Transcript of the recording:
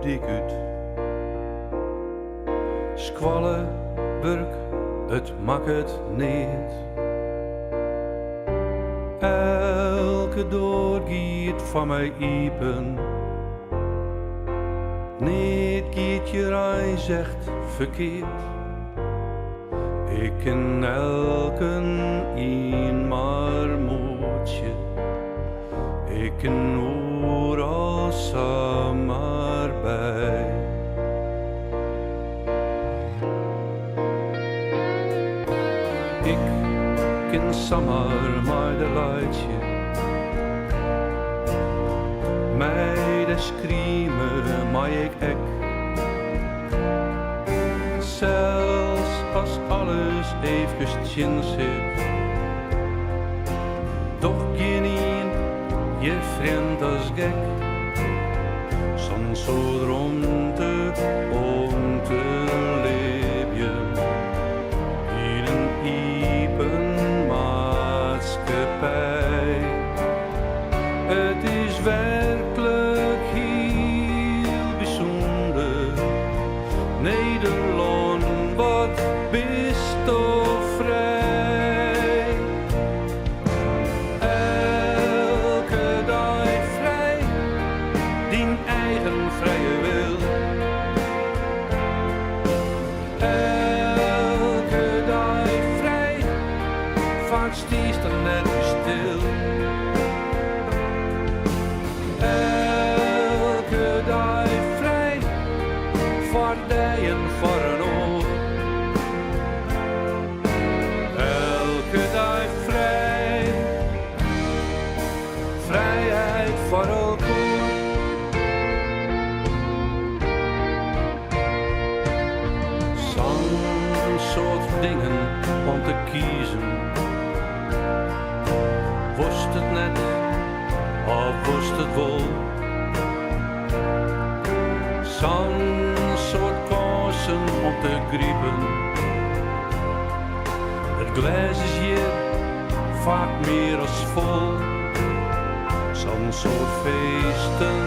dik uit. Squallen, burk, het mak het niet. Elke door giet van mij iepen. Niet giet je rij zegt verkeerd. Ik ken elken een maar moedje. Ik ken overal zomaar bij. Ik ken zomaar maar de leidje. Mij de screamer, maar ik ek. Zelfs als alles even zit. Toch geen een, je vriend als gek. Soms zo rondte om te leven. In een iepen maatschappij. Het is werkelijk heel bijzonder. Nederland, wat bist toch vrij. Elke dag vrij, dien eigen vrije wil. Elke dag vrij, vaak stiest er net stil. Elke dag vrij, vaardijen voor een oor. Elke dag vrij, vrijheid voor elkaar. Zo'n soort dingen om te kiezen. Worst het net, of worst het wel? Zo'n soort kansen om te griepen. Het glas is hier vaak meer als vol. Zo'n soort feesten.